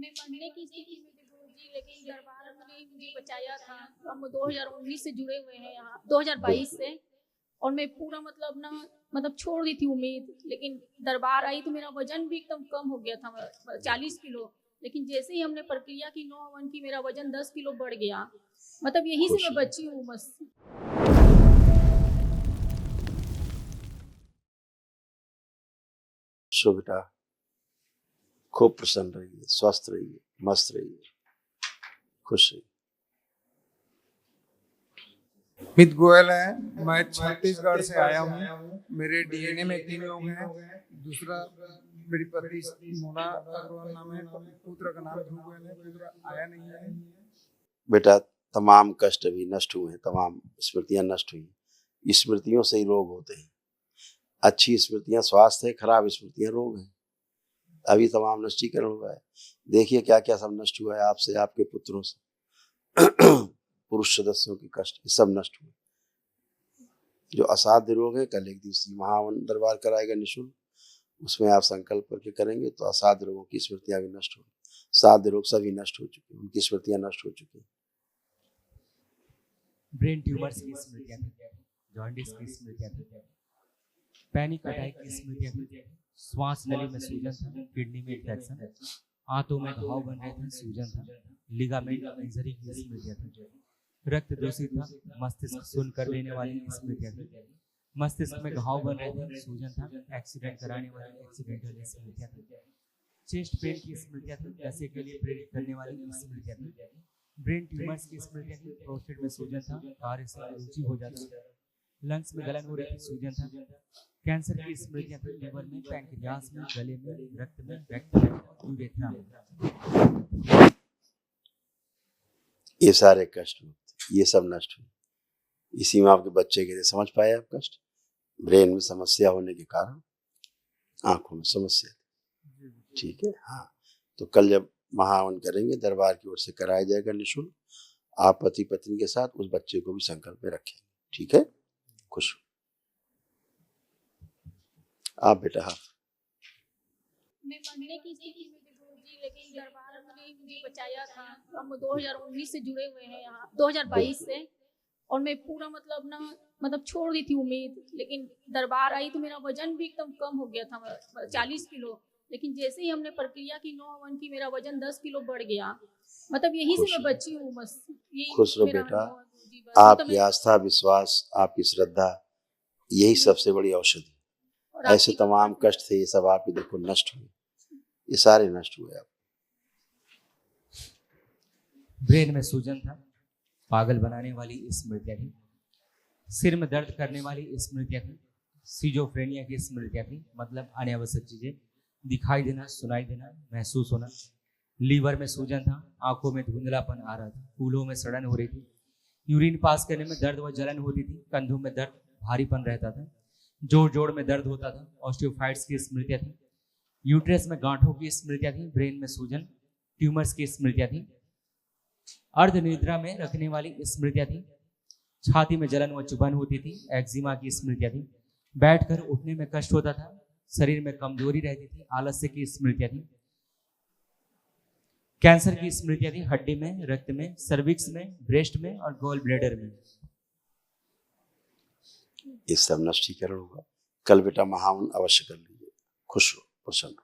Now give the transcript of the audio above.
मैं मरने की स्थिति में थी गुरुजी, लेकिन दरबार ने मुझे बचाया था। हम 2019 से जुड़े हुए हैं यहाँ, 2022 से। और मैं पूरा मतलब छोड़ दी थी उम्मीद, लेकिन दरबार आई तो मेरा वजन भी एकदम कम हो गया था, 40 किलो। लेकिन जैसे ही हमने प्रक्रिया की 9 हवन की, मेरा वजन 10 किलो बढ़ गया। मतलब यही से मैं बची हूँ बस। बेटा खूब प्रसन्न रहिए, स्वस्थ रहिए, मस्त रहिए, खुश रहिए। मित गोयल है, मैं छत्तीसगढ़ से आया हूँ। मेरे डीएनए में 3 लोग हैं। दूसरा मेरी पत्नी मोना अग्रवाल नाम है, पुत्र का नाम ध्रुव गोयल है। पुत्र आया नहीं है। बेटा तमाम कष्ट भी नष्ट हुए, तमाम स्मृतियां नष्ट हुई। स्मृतियों से ही रोग होते हैं। अच्छी स्मृतियां स्वास्थ्य है, खराब स्मृतियां रोग है। अभी तमाम नष्टीकरण हुआ है। देखिए क्या क्या सब नष्ट हुआ है आपसे, आपके पुत्रों से। पुरुष सदस्यों के कष्ट सब नष्ट हुए। जो असाध्य रोग है, कल एक दिवसीय महावन दरबार कराएगा निःशुल्क, उसमें आप संकल्प करके करेंगे तो असाध्य रोगों की स्मृतियां भी नष्ट होंगी। साध्य रोग सभी नष्ट हो चुके, उनकी स्मृतियां नष्ट हो चुकी। ब्रेन ट्यूमर्स की स्मृतियां थी, जॉन्डिस की स्मृतियां थी, पैनिक अटैक की स्मृतियां थी, श्वास नली में सूजन था, किडनी में इन्फेक्शन, आंतों में घाव बन रहे थे, सूजन था, लिगामेंट इंजरी की स्मृतियां थी, रक्त दूषित था, मस्तिष्क सुन्न कर देने वाली स्मृतियां थी, मस्तिष्क में घाव बन रहे थे, सूजन था, एक्सीडेंट कराने वाली एक्सीडेंटल स्मृतियां थी, चेस्ट पेन की स्मृतियां थी, नशे के लिए प्रेरित करने वाली स्मृतियां थी, ब्रेन ट्यूमर्स की स्मृतियां थी, प्रोस्टेट में सूजन था, कार्य से रुचि हो जाता, लंग्स में गलन हो रही थी, सूजन था, कैंसर की स्मृतियां थी, लिवर में, पैंक्रियास में, गले में, रक्त में, रेक्टम में, यूरेथ्रा में। ये सारे कष्ट ये सब नष्ट हुए। इसी में आपके बच्चे के लिए समझ पाए आप कष्ट, ब्रेन में समस्या होने के कारण आंखों में समस्या थी। ठीक है, हाँ। तो कल जब महावन करेंगे, दरबार की ओर से कराया जाएगा निःशुल्क। आप पति पत्नी के साथ उस बच्चे को भी संकल्प में रखेंगे। ठीक है, खुश आप बेटा। हाँ, मैं मरने की स्थिति में थी गुरुजी, लेकिन दरबार ने मुझे बचाया था। हम 2019 से जुड़े हुए हैं यहाँ, 2022 से। और मैं पूरा मतलब छोड़ दी थी उम्मीद, लेकिन दरबार आई तो मेरा वजन भी एकदम कम हो गया था, 40 किलो। लेकिन जैसे ही हमने प्रक्रिया की 9 हवन की, मेरा वजन 10 किलो बढ़ गया। मतलब यही से मैं बची हूँ बस। खुश रहो बेटा। आपकी आस्था, विश्वास, आपकी श्रद्धा, यही सबसे बड़ी औषधि। ऐसे तमाम कष्ट थे, ये सब आप ही देखो नष्ट हुए, ये सारे नष्ट हुए। आप ब्रेन में सूजन था, पागल बनाने वाली स्मृतियां थी, सिर में दर्द करने वाली स्मृतियां थी, सिजोफ्रेनिया की स्मृतियां थी, मतलब अनावश्यक चीजें दिखाई देना, सुनाई देना, महसूस होना, लीवर में सूजन था, आंखों में धुंधलापन आ रहा था, फूलों में सड़न हो रही थी, यूरिन पास करने में दर्द व जलन होती थी, कंधों में दर्द, भारीपन रहता था, जोड़ में दर्द होता था, ऑस्टियोफाइट्स की स्मृतियां थी, यूट्रस में गांठों की स्मृतियां थी, ब्रेन में सूजन, ट्यूमर्स की स्मृतियां थी, अर्ध निद्रा में रखने वाली स्मृतियां थी, छाती में जलन व चुभन होती थी, एक्जिमा की स्मृतियां थी, बैठकर उठने में कष्ट होता था, शरीर में कमजोरी रहती थी, आलस्य की स्मृतियां थी, कैंसर की स्मृतियां थी, हड्डी में, रक्त में, सर्विक्स में, ब्रेस्ट में और गॉल ब्लैडर में। ये सब नष्टीकरण होगा। कल बेटा महावन अवश्य कर लीजिए। खुश हो, प्रसन्न।